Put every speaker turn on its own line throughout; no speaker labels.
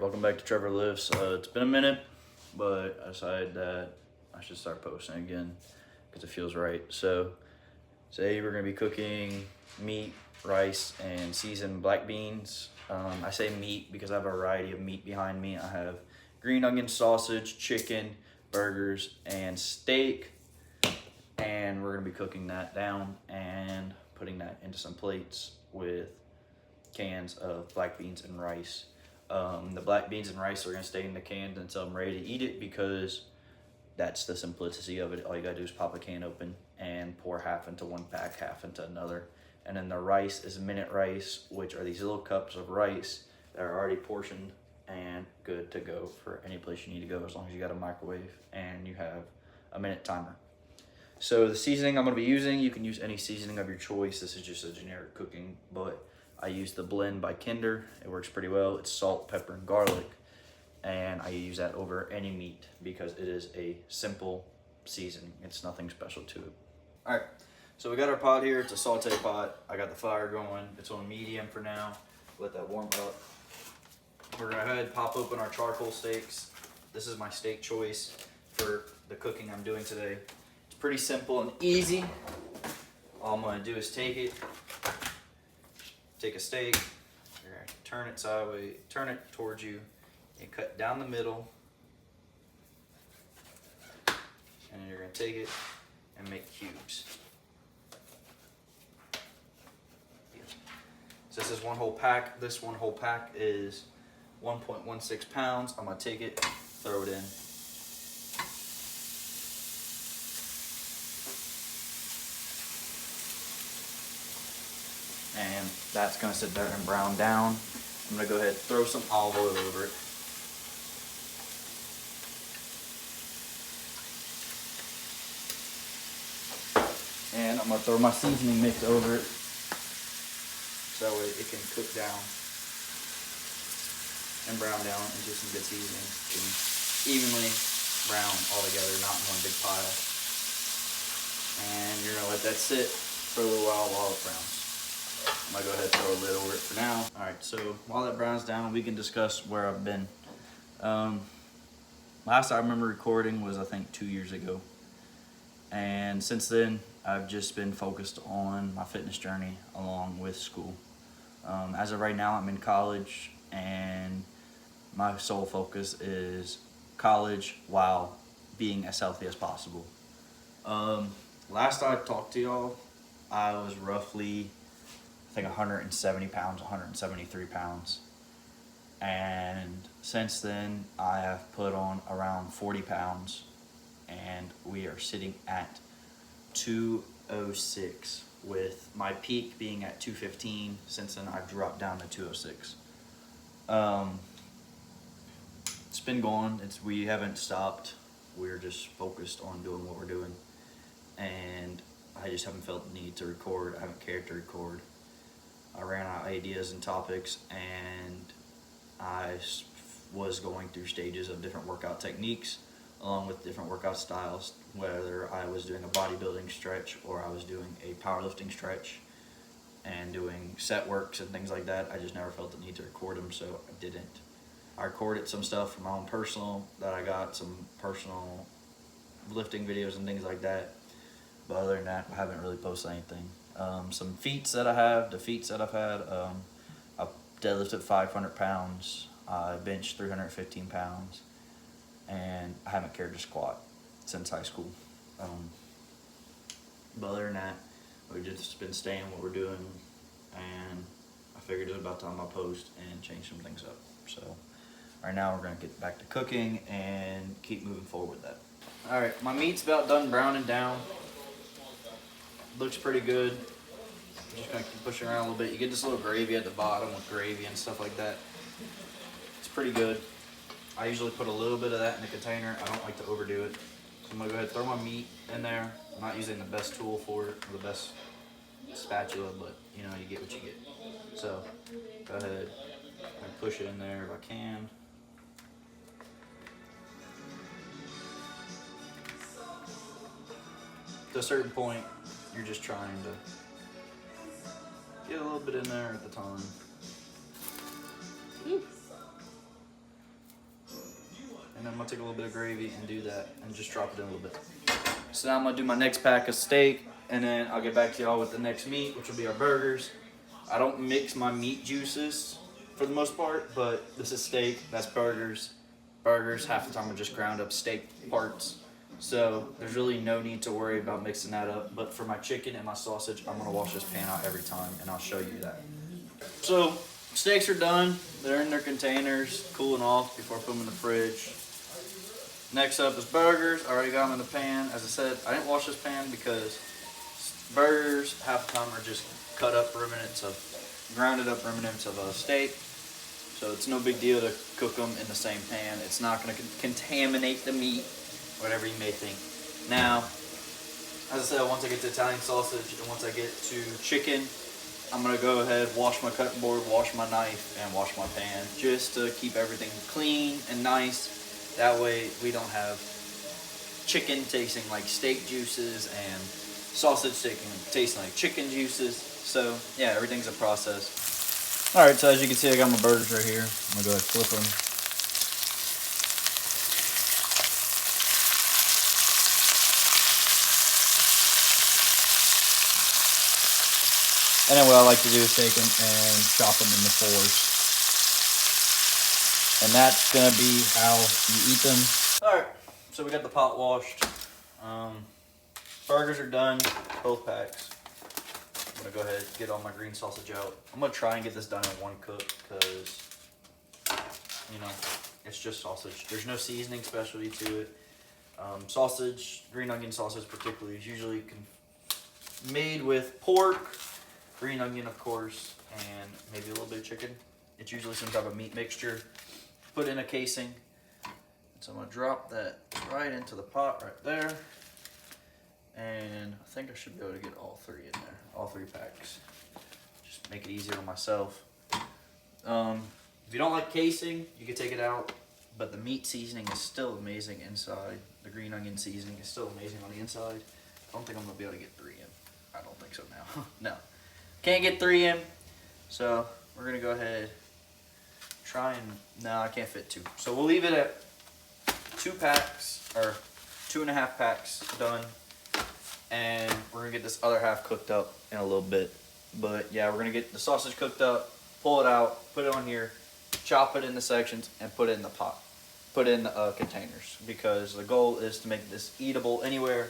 Welcome back to Trevor Lives. It's been a minute, but I decided that I should start posting again because it feels right. So today we're going to be cooking meat, rice, and seasoned black beans. I say meat because I have a variety of meat behind me. I have green onion sausage, chicken, burgers, and steak. And we're going to be cooking that down and putting that into some plates with cans of black beans and rice. The black beans and rice are gonna stay in the can until I'm ready to eat it because that's the simplicity of it. All you gotta do is pop a can open and pour half into one pack, half into another. And then the rice is minute rice, which are these little cups of rice that are already portioned and good to go for any place you need to go, as long as you got a microwave and you have a minute timer. So the seasoning I'm gonna be using, you can use any seasoning of your choice. This is just a generic cooking, but I use the Blend by Kinder. It works pretty well. It's salt, pepper, and garlic. And I use that over any meat because it is a simple seasoning. It's nothing special to it. All right, so we got our pot here. It's a saute pot. I got the fire going. It's on medium for now. Let that warm up. We're gonna go ahead and pop open our charcoal steaks. This is my steak choice for the cooking I'm doing today. It's pretty simple and easy. All I'm gonna do is take a steak, you're gonna turn it sideways, turn it towards you, and cut down the middle. And then you're gonna take it and make cubes. So this is one whole pack. This one whole pack is 1.16 pounds. I'm gonna take it, throw it in. And that's gonna sit there and brown down. I'm gonna go ahead and throw some olive oil over it. And I'm gonna throw my seasoning mix over it, so that way it can cook down and brown down into some good seasoning. And evenly brown all together, not in one big pile. And you're gonna let that sit for a little while it browns. I'm gonna go ahead and throw a lid over it for now. All right, so while that browns down, we can discuss where I've been. Last I remember recording was, I think, 2 years ago. And since then, I've just been focused on my fitness journey along with school. As of right now, I'm in college, and my sole focus is college while being as healthy as possible. Last I talked to y'all, I was roughly, I think, 170 pounds, 173 pounds. And since then, I have put on around 40 pounds, and we are sitting at 206, with my peak being at 215. Since then, I've dropped down to 206. It's been going. We haven't stopped. We're just focused on doing what we're doing, and I just haven't felt the need to record. I haven't cared to record. I ran out of ideas and topics, and I was going through stages of different workout techniques along with different workout styles, whether I was doing a bodybuilding stretch or I was doing a powerlifting stretch and doing set works and things like that. I just never felt the need to record them, so I didn't. I recorded some stuff from my own personal that I got, some personal lifting videos and things like that. But other than that, I haven't really posted anything. Some feats that I have, defeats that I've had. I deadlifted 500 pounds. I benched 315 pounds. And I haven't cared to squat since high school. But other than that, we've just been staying what we're doing. And I figured it was about time I post and change some things up. So right now we're going to get back to cooking and keep moving forward with that. All right, my meat's about done browning down. Looks pretty good. I'm just gonna keep pushing around a little bit. You get this little gravy at the bottom with gravy and stuff like that. It's pretty good. I usually put a little bit of that in the container. I don't like to overdo it. So I'm gonna go ahead and throw my meat in there. I'm not using the best tool for it, or the best spatula, but you know, you get what you get. So go ahead and push it in there if I can. To a certain point, you're just trying to get a little bit in there at the time. I'm gonna take a little bit of gravy and do that and just drop it in a little bit. So now I'm gonna do my next pack of steak, and then I'll get back to y'all with the next meat, which will be our burgers. I don't mix my meat juices for the most part, but this is steak, that's burgers. Burgers, half the time are just ground up steak parts. So there's really no need to worry about mixing that up. But for my chicken and my sausage, I'm gonna wash this pan out every time, and I'll show you that. So steaks are done. They're in their containers, cooling off before I put them in the fridge. Next up is burgers. I already got them in the pan. As I said, I didn't wash this pan because burgers half the time are just cut up remnants of, grounded up remnants of a steak. So it's no big deal to cook them in the same pan. It's not going to contaminate the meat, whatever you may think. Now, as I said, once I get to Italian sausage and once I get to chicken, I'm going to go ahead, wash my cutting board, wash my knife, and wash my pan just to keep everything clean and nice. That way we don't have chicken tasting like steak juices and sausage tasting like chicken juices. So yeah, everything's a process. Alright, so as you can see, I got my burgers right here. I'm going to go ahead and flip them. And then what I like to do is take them and chop them into fours. And that's going to be how you eat them. Alright, so we got the pot washed. Burgers are done, both packs. I'm going to go ahead and get all my green sausage out. I'm going to try and get this done in one cook because, you know, it's just sausage. There's no seasoning specialty to it. Sausage, green onion sausage particularly, is usually made with pork, green onion of course, and maybe a little bit of chicken. It's usually some type of meat mixture put in a casing. So I'm going to drop that right into the pot right there. And I think I should be able to get all three in there, all three packs. Just make it easier on myself. If you don't like casing, you can take it out, but the meat seasoning is still amazing inside. The green onion seasoning is still amazing on the inside. I don't think I'm gonna be able to get 3 in. I don't think so now. No, can't get 3 in. So we're gonna go ahead, try and, no, I can't fit 2. So we'll leave it at 2 packs, or 2.5 packs done. And we're gonna get this other half cooked up in a little bit. But yeah, we're gonna get the sausage cooked up, pull it out, put it on here, chop it into sections, and put it in the pot. Put it in the containers, because the goal is to make this eatable anywhere,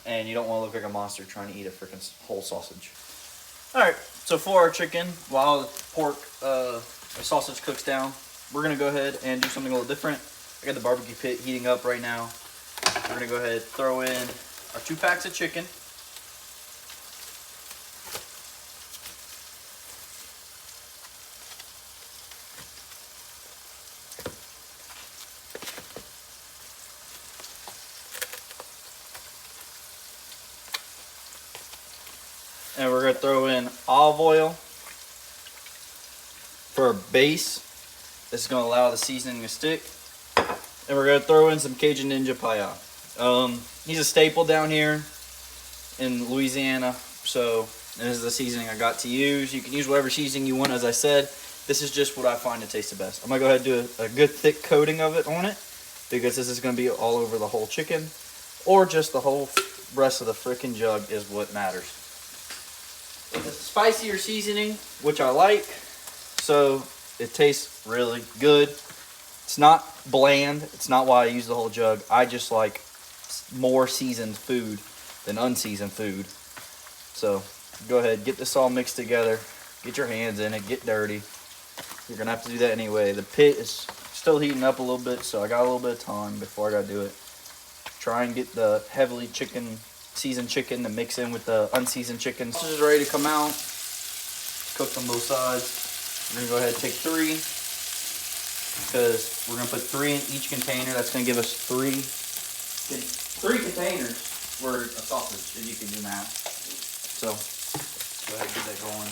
and you don't want to look like a monster trying to eat a freaking whole sausage. Alright, so for our chicken, while the pork, the sausage cooks down, we're gonna go ahead and do something a little different. I got the barbecue pit heating up right now. We're gonna go ahead, throw in our 2 packs of chicken. And we're going to throw in olive oil for a base. This is going to allow the seasoning to stick. And we're going to throw in some Cajun Ninja Paella. He's a staple down here in Louisiana, so this is the seasoning I got to use. You can use whatever seasoning you want. As I said, this is just what I find to taste the best. I'm going to go ahead and do a good thick coating of it on it, because this is going to be all over the whole chicken, or just the whole rest of the freaking jug is what matters. It's a spicier seasoning, which I like, so it tastes really good. It's not bland. It's not why I use the whole jug. I just like more seasoned food than unseasoned food. So go ahead, get this all mixed together. Get your hands in it. Get dirty. You're going to have to do that anyway. The pit is still heating up a little bit, so I got a little bit of time before I got to do it. Try and get the heavily seasoned chicken to mix in with the unseasoned chicken. This is ready to come out. Cooked on both sides. We're going to go ahead and take 3. Because we're going to put 3 in each container. That's going to give us 3 containers worth of sausage, if you can do math. So, go ahead and get that going.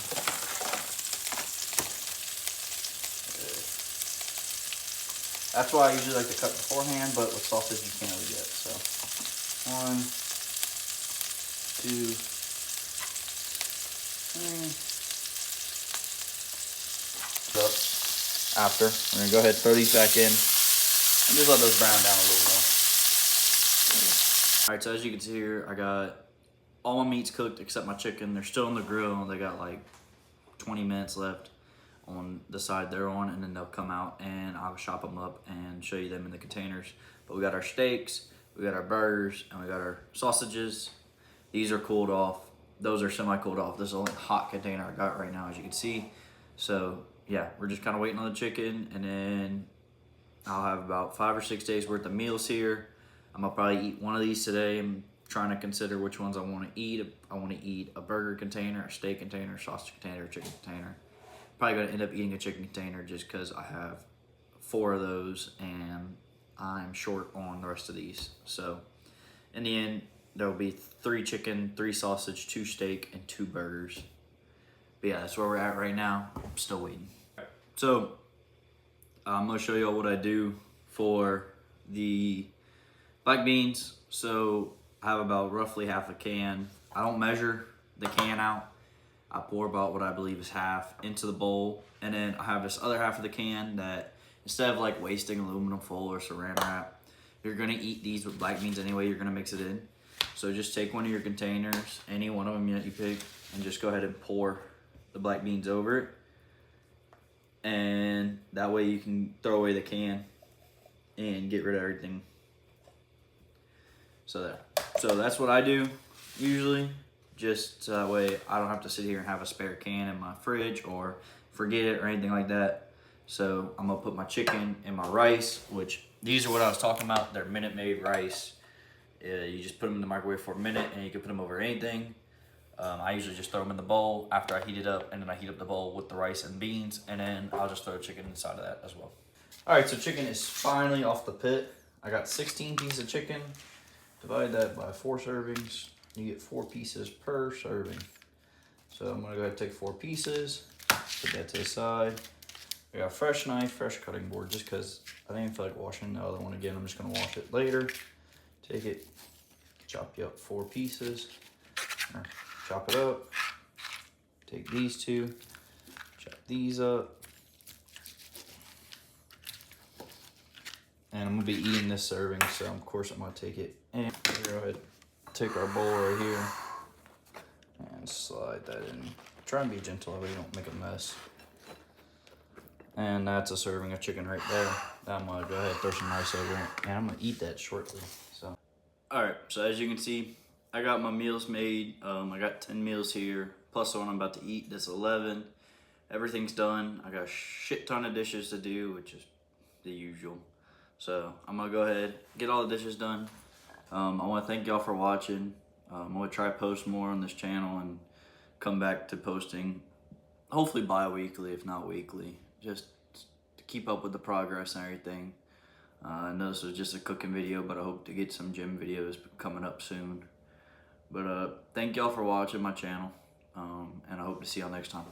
That's why I usually like to cut beforehand, but with sausage you can't really get. So, 1, 2, 3. After, we're going to go ahead and throw these back in. And just let those brown down a little more. All right, so as you can see here, I got all my meats cooked except my chicken. They're still on the grill. They got like 20 minutes left on the side they're on, and then they'll come out and I'll chop them up and show you them in the containers. But we got our steaks, we got our burgers, and we got our sausages. These are cooled off. Those are semi-cooled off. This is the only hot container I got right now, as you can see. So yeah, we're just kind of waiting on the chicken, and then I'll have about 5 or 6 days worth of meals here. I'm gonna probably eat one of these today. I'm trying to consider which ones I want to eat. I want to eat a burger container, a steak container, sausage container, chicken container. Probably gonna end up eating a chicken container just because I have 4 of those and I'm short on the rest of these. So in the end, there'll be 3 chicken, 3 sausage, 2 steak, and 2 burgers. But yeah, that's where we're at right now. I'm still waiting. So I'm gonna show y'all what I do for the black beans. So I have about roughly half a can. I don't measure the can out. I pour about what I believe is half into the bowl, and then I have this other half of the can that instead of like wasting aluminum foil or saran wrap, you're gonna eat these with black beans anyway. You're gonna mix it in. So just take one of your containers, any one of them that you pick, and just go ahead and pour the black beans over it. And that way you can throw away the can and get rid of everything. So there. So that's what I do usually. Just that way I don't have to sit here and have a spare can in my fridge or forget it or anything like that. So I'm gonna put my chicken and my rice, which these are what I was talking about. They're Minute Maid rice. You just put them in the microwave for a minute and you can put them over anything. I usually just throw them in the bowl after I heat it up, and then I heat up the bowl with the rice and beans, and then I'll just throw chicken inside of that as well. All right, so chicken is finally off the pit. I got 16 pieces of chicken. Divide that by 4 servings. You get 4 pieces per serving. So I'm gonna go ahead and take 4 pieces, put that to the side. I got a fresh knife, fresh cutting board, just because I didn't feel like washing the other one again. I'm just gonna wash it later. Take it, chop you up 4 pieces, chop it up. Take these 2, chop these up. And I'm gonna be eating this serving, so of course I'm gonna take it. And go ahead, take our bowl right here and slide that in. Try and be gentle that way you don't make a mess. And that's a serving of chicken right there. I'm gonna go ahead and throw some rice over it, and I'm gonna eat that shortly. So, all right. So as you can see, I got my meals made. I got 10 meals here, plus the one I'm about to eat. That's 11. Everything's done. I got a shit ton of dishes to do, which is the usual. So I'm gonna go ahead, get all the dishes done. I wanna thank y'all for watching. I'm gonna try to post more on this channel and come back to posting, hopefully bi-weekly, if not weekly, just to keep up with the progress and everything. I know this was just a cooking video, but I hope to get some gym videos coming up soon. But thank y'all for watching my channel, and I hope to see y'all next time.